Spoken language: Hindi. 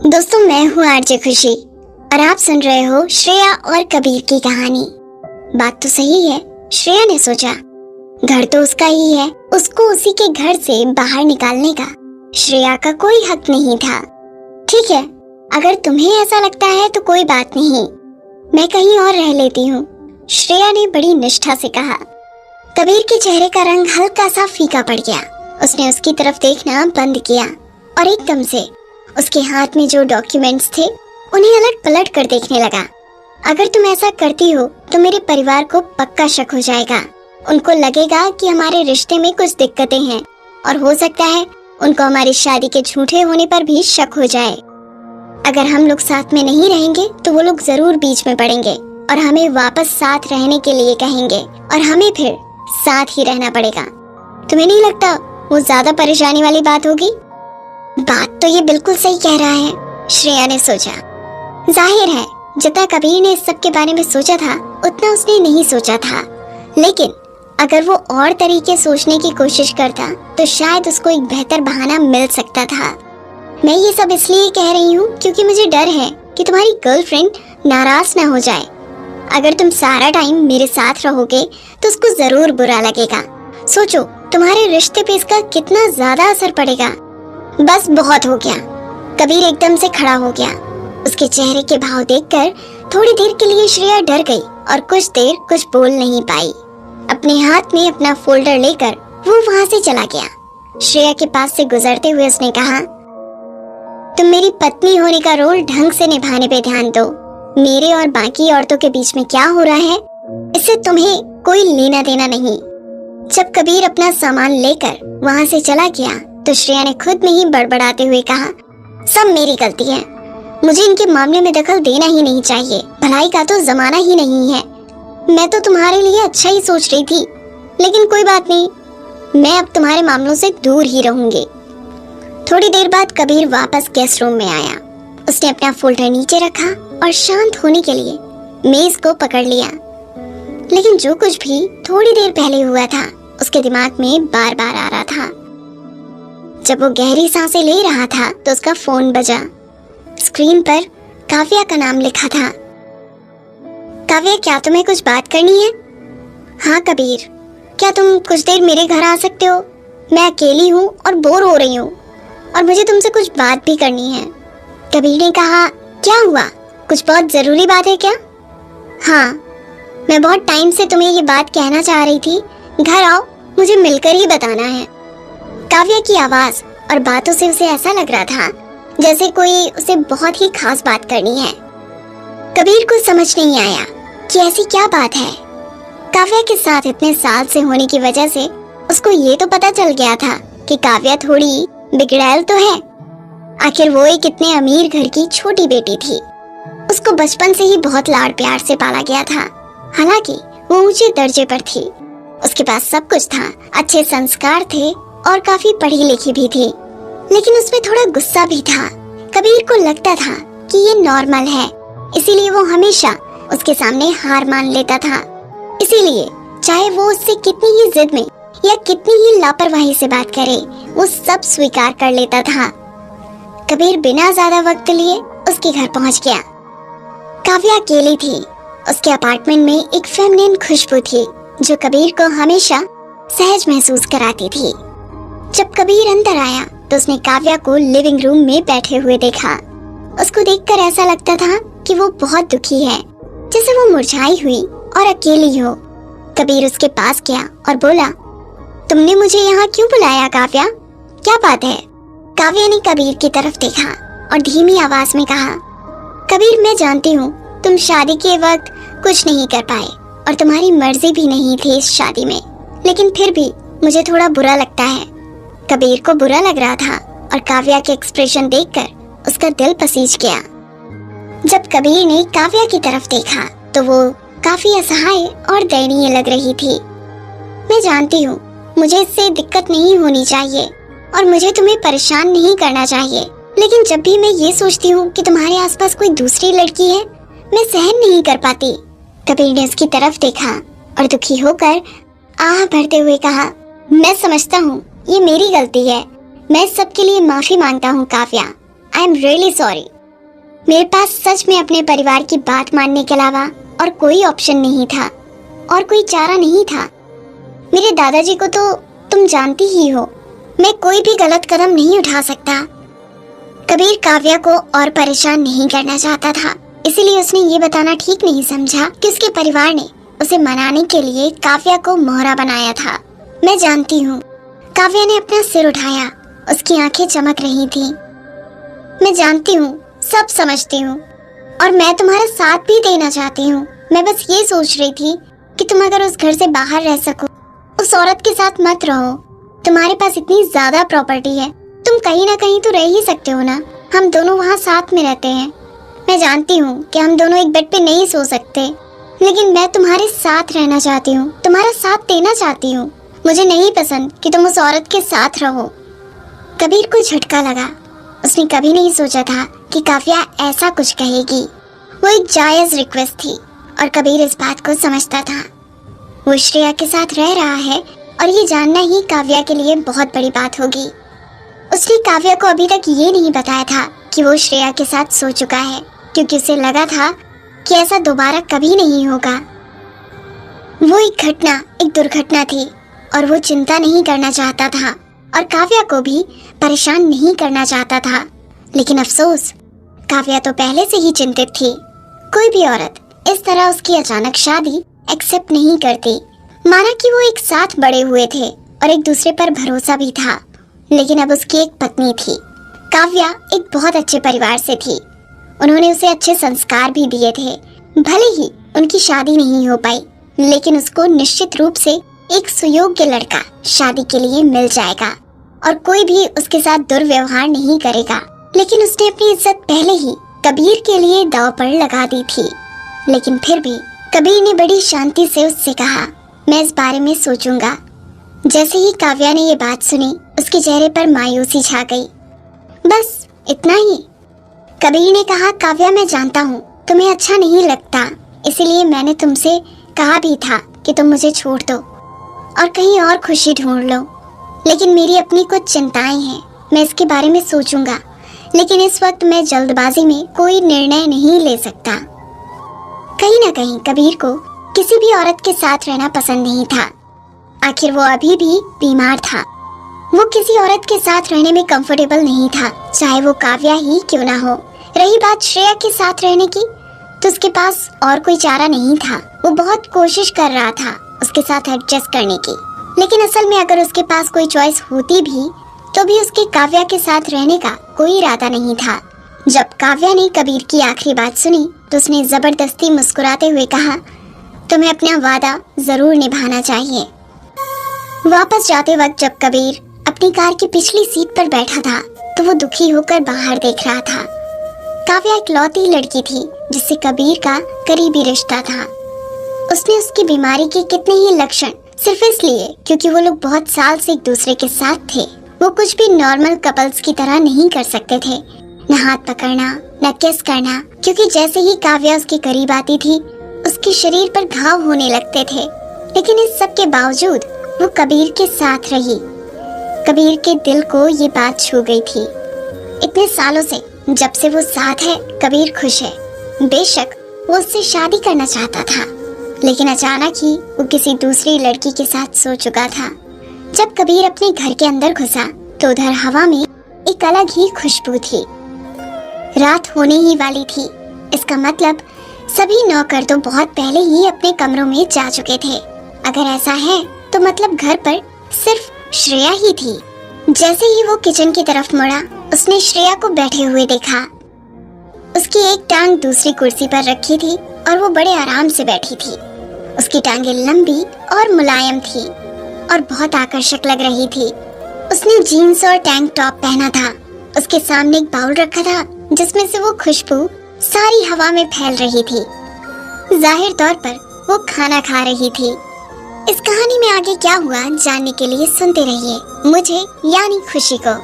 दोस्तों, मैं हूँ आरजे खुशी और आप सुन रहे हो श्रेया और कबीर की कहानी। बात तो सही है, श्रेया ने सोचा घर तो उसका ही है, उसको उसी के घर से बाहर निकालने का श्रेया का कोई हक नहीं था। ठीक है, अगर तुम्हें ऐसा लगता है तो कोई बात नहीं, मैं कहीं और रह लेती हूँ, श्रेया ने बड़ी निष्ठा से कहा। कबीर के चेहरे का रंग हल्का सा फीका पड़ गया। उसने उसकी तरफ देखना बंद किया और एकदम से उसके हाथ में जो डॉक्यूमेंट्स थे उन्हें अलट पलट कर देखने लगा। अगर तुम ऐसा करती हो तो मेरे परिवार को पक्का शक हो जाएगा। उनको लगेगा कि हमारे रिश्ते में कुछ दिक्कतें हैं और हो सकता है उनको हमारी शादी के झूठे होने पर भी शक हो जाए। अगर हम लोग साथ में नहीं रहेंगे तो वो लोग जरूर बीच में पड़ेंगे और हमें वापस साथ रहने के लिए कहेंगे और हमें फिर साथ ही रहना पड़ेगा। तुम्हें नहीं लगता वो ज्यादा परेशानी वाली बात होगी? बात तो ये बिल्कुल सही कह रहा है, श्रेया ने सोचा। जाहिर है जितना कबीर ने इस सब के बारे में सोचा था उतना उसने नहीं सोचा था, लेकिन अगर वो और तरीके सोचने की कोशिश करता तो शायद उसको एक बेहतर बहाना मिल सकता था। मैं ये सब इसलिए कह रही हूँ क्योंकि मुझे डर है कि तुम्हारी गर्लफ्रेंड नाराज ना हो जाए। अगर तुम सारा टाइम मेरे साथ रहोगे तो उसको जरूर बुरा लगेगा। सोचो तुम्हारे रिश्ते पे इसका कितना ज्यादा असर पड़ेगा। बस बहुत हो गया। कबीर एकदम से खड़ा हो गया। उसके चेहरे के भाव देखकर थोड़ी देर के लिए श्रेया डर गई और कुछ देर कुछ बोल नहीं पाई। अपने हाथ में अपना फोल्डर लेकर वो वहाँ से चला गया। श्रेया के पास से गुजरते हुए उसने कहा, तुम मेरी पत्नी होने का रोल ढंग से निभाने पे ध्यान दो। मेरे और बाकी औरतों के बीच में क्या हो रहा है इससे तुम्हें कोई लेना देना नहीं। जब कबीर अपना सामान लेकर वहाँ से चला गया तो श्रेया ने खुद में ही बड़बड़ाते हुए कहा, सब मेरी गलती है, मुझे इनके मामले में दखल देना ही नहीं चाहिए। भलाई का तो जमाना ही नहीं है। मैं तो तुम्हारे लिए अच्छा ही सोच रही थी, लेकिन कोई बात नहीं, मैं अब तुम्हारे मामलों से दूर ही रहूंगी। थोड़ी देर बाद कबीर वापस गेस्ट रूम में आया। उसने अपना फोल्डर नीचे रखा और शांत होने के लिए मेज को पकड़ लिया। लेकिन जो कुछ भी थोड़ी देर पहले हुआ था उसके दिमाग में बार बार आ रहा था। जब वो गहरी सांसें ले रहा था तो उसका फोन बजा। स्क्रीन पर काव्या का नाम लिखा था। काव्या, क्या तुम्हें कुछ बात करनी है? हाँ कबीर, क्या तुम कुछ देर मेरे घर आ सकते हो? मैं अकेली हूँ और बोर हो रही हूँ और मुझे तुमसे कुछ बात भी करनी है। कबीर ने कहा, क्या हुआ? कुछ बहुत जरूरी बात है क्या? हाँ, मैं बहुत टाइम से तुम्हें ये बात कहना चाह रही थी। घर आओ, मुझे मिलकर ही बताना है। काव्या की आवाज और बातों से उसे ऐसा लग रहा था जैसे कोई उसे बहुत ही खास बात करनी है। कबीर को समझ नहीं आया कि ऐसी क्या बात है। काव्या के साथ इतने साल से होने की वजह से उसको ये तो पता चल गया था कि काव्या थोड़ी बिगड़ैल तो है। आखिर वो एक इतने अमीर घर की छोटी बेटी थी। उसको बचपन से ही बहुत लाड़ प्यार से पाला गया था। हालांकि वो ऊंचे दर्जे पर थी, उसके पास सब कुछ था, अच्छे संस्कार थे और काफी पढ़ी लिखी भी थी, लेकिन उसमें थोड़ा गुस्सा भी था। कबीर को लगता था कि ये नॉर्मल है, इसीलिए वो हमेशा उसके सामने हार मान लेता था। इसीलिए चाहे वो उससे कितनी ही जिद में या कितनी ही लापरवाही से बात करे, वो सब स्वीकार कर लेता था। कबीर बिना ज्यादा वक्त लिए उसके घर पहुंच गया। काव्या अकेली थी। उसके अपार्टमेंट में एक फेमिनिन खुशबू थी जो कबीर को हमेशा सहज महसूस कराती थी। जब कबीर अंदर आया तो उसने काव्या को लिविंग रूम में बैठे हुए देखा। उसको देखकर ऐसा लगता था कि वो बहुत दुखी है, जैसे वो मुरझाई हुई और अकेली हो। कबीर उसके पास गया और बोला, तुमने मुझे यहाँ क्यों बुलाया काव्या? क्या बात है? काव्या ने कबीर की तरफ देखा और धीमी आवाज में कहा, कबीर, मैं जानती हूँ तुम शादी के वक्त कुछ नहीं कर पाए और तुम्हारी मर्जी भी नहीं थी इस शादी में, लेकिन फिर भी मुझे थोड़ा बुरा लगता है। कबीर को बुरा लग रहा था और काव्या के एक्सप्रेशन देखकर उसका दिल पसीज गया। जब कबीर ने काव्या की तरफ देखा तो वो काफी असहाय और दयनीय लग रही थी। मैं जानती हूँ मुझे इससे दिक्कत नहीं होनी चाहिए और मुझे तुम्हें परेशान नहीं करना चाहिए, लेकिन जब भी मैं ये सोचती हूँ कि तुम्हारे आसपास कोई दूसरी लड़की है, मैं सहन नहीं कर पाती। कबीर ने उसकी तरफ देखा और दुखी होकर आह भरते हुए कहा, मैं समझता हूँ ये मेरी गलती है। मैं इस सब के लिए माफी मांगता हूँ Kavya. I am really sorry. मेरे पास सच में अपने परिवार की बात मानने के अलावा और कोई ऑप्शन नहीं था और कोई चारा नहीं था। मेरे दादाजी को तो तुम जानती ही हो, मैं कोई भी गलत कदम नहीं उठा सकता। कबीर काव्या को और परेशान नहीं करना चाहता था, इसीलिए उसने ये बताना ठीक नहीं समझा कि उसके परिवार ने उसे मनाने के लिए काव्या को मोहरा बनाया था। मैं जानती हूँ। काव्या ने अपना सिर उठाया, उसकी आंखें चमक रही थी। मैं जानती हूँ, सब समझती हूँ और मैं तुम्हारा साथ भी देना चाहती हूँ। मैं बस ये सोच रही थी कि तुम अगर उस घर से बाहर रह सको, उस औरत के साथ मत रहो। तुम्हारे पास इतनी ज्यादा प्रॉपर्टी है, तुम कहीं ना कहीं तो रह ही सकते हो ना। हम दोनों वहाँ साथ में रहते हैं। मैं जानती हूँ कि हम दोनों एक बेड पे नहीं सो सकते, लेकिन मैं तुम्हारे साथ रहना चाहती हूँ, तुम्हारा साथ देना चाहती हूँ। मुझे नहीं पसंद कि तुम उस औरत के साथ रहो। कबीर को झटका लगा। उसने कभी नहीं सोचा था कि काव्या ऐसा कुछ कहेगी। वो एक जायज रिक्वेस्ट थी और कबीर इस बात को समझता था। वो श्रेया के साथ रह रहा है और ये जानना ही काव्या के लिए बहुत बड़ी बात होगी। उसने काव्या को अभी तक ये नहीं बताया था कि वो श्रेया के साथ सो चुका है, क्योंकि उसे लगा था कि ऐसा दोबारा कभी नहीं होगा। वो एक दुर्घटना थी और वो चिंता नहीं करना चाहता था और काव्या को भी परेशान नहीं करना चाहता था। लेकिन अफसोस, काव्या तो पहले से ही चिंतित थी। कोई भी औरत इस तरह उसकी अचानक शादी एक्सेप्ट नहीं करती। माना कि वो एक साथ बड़े हुए थे और एक दूसरे पर भरोसा भी था, लेकिन अब उसकी एक पत्नी थी। काव्या एक बहुत अच्छे परिवार से थी। उन्होंने उसे अच्छे संस्कार भी दिए थे। भले ही उनकी शादी नहीं हो पाई, लेकिन उसको निश्चित रूप से एक सुयोग्य लड़का शादी के लिए मिल जाएगा और कोई भी उसके साथ दुर्व्यवहार नहीं करेगा। लेकिन उसने अपनी इज्जत पहले ही कबीर के लिए दांव पर लगा दी थी। लेकिन फिर भी कबीर ने बड़ी शांति से उससे कहा, मैं इस बारे में सोचूंगा। जैसे ही काव्या ने ये बात सुनी, उसके चेहरे पर मायूसी छा गई। बस इतना ही? कबीर ने कहा, काव्या मैं जानता हूँ तुम्हें अच्छा नहीं लगता, इसीलिए मैंने तुमसे कहा भी था कि तुम मुझे छोड़ दो और कहीं और खुशी ढूंढ लो। लेकिन मेरी अपनी कुछ चिंताएं हैं, मैं इसके बारे में सोचूंगा। लेकिन इस वक्त मैं जल्दबाजी में कोई निर्णय नहीं ले सकता। कहीं ना कहीं कबीर को किसी भी औरत के साथ रहना पसंद नहीं था। आखिर वो अभी भी बीमार था। वो किसी औरत के साथ रहने में कंफर्टेबल नहीं था, चाहे वो काव्या ही क्यों ना हो। रही बात श्रेया के साथ रहने की, तो उसके पास और कोई चारा नहीं था। वो बहुत कोशिश कर रहा था उसके साथ एडजस्ट करने की, लेकिन असल में अगर उसके पास कोई चॉइस होती भी तो भी उसके काव्या के साथ रहने का कोई इरादा नहीं था। जब काव्या ने कबीर की आखिरी बात सुनी तो उसने जबरदस्ती मुस्कुराते हुए कहा, तुम्हें अपना वादा जरूर निभाना चाहिए। वापस जाते वक्त जब कबीर अपनी कार की पिछली सीट पर बैठा था तो वो दुखी होकर बाहर देख रहा था। काव्या इकलौती लड़की थी जिससे कबीर का करीबी रिश्ता था। उसने उसकी बीमारी के कितने ही लक्षण सिर्फ इसलिए क्योंकि वो लोग बहुत साल से एक दूसरे के साथ थे। वो कुछ भी नॉर्मल कपल्स की तरह नहीं कर सकते थे, न हाथ पकड़ना, न किस करना, क्योंकि जैसे ही काव्या उसके करीब आती थी उसके शरीर पर घाव होने लगते थे। लेकिन इस सब के बावजूद वो कबीर के साथ रही। कबीर के दिल को ये बात छू गई थी। इतने सालों से जब से वो साथ है, कबीर खुश है। बेशक वो उससे शादी करना चाहता था, लेकिन अचानक ही वो किसी दूसरी लड़की के साथ सो चुका था। जब कबीर अपने घर के अंदर घुसा तो उधर हवा में एक अलग ही खुशबू थी। रात होने ही वाली थी। इसका मतलब सभी नौकर तो बहुत पहले ही अपने कमरों में जा चुके थे। अगर ऐसा है तो मतलब घर पर सिर्फ श्रेया ही थी। जैसे ही वो किचन की तरफ मुड़ा, उसने श्रेया को बैठे हुए देखा। उसकी एक टांग दूसरी कुर्सी पर रखी थी और वो बड़े आराम से बैठी थी। उसकी टांगें लंबी और मुलायम थी और बहुत आकर्षक लग रही थी। उसने जीन्स और टैंक टॉप पहना था। उसके सामने एक बाउल रखा था जिसमें से वो खुशबू सारी हवा में फैल रही थी। जाहिर तौर पर वो खाना खा रही थी। इस कहानी में आगे क्या हुआ जानने के लिए सुनते रहिए मुझे यानी खुशी को।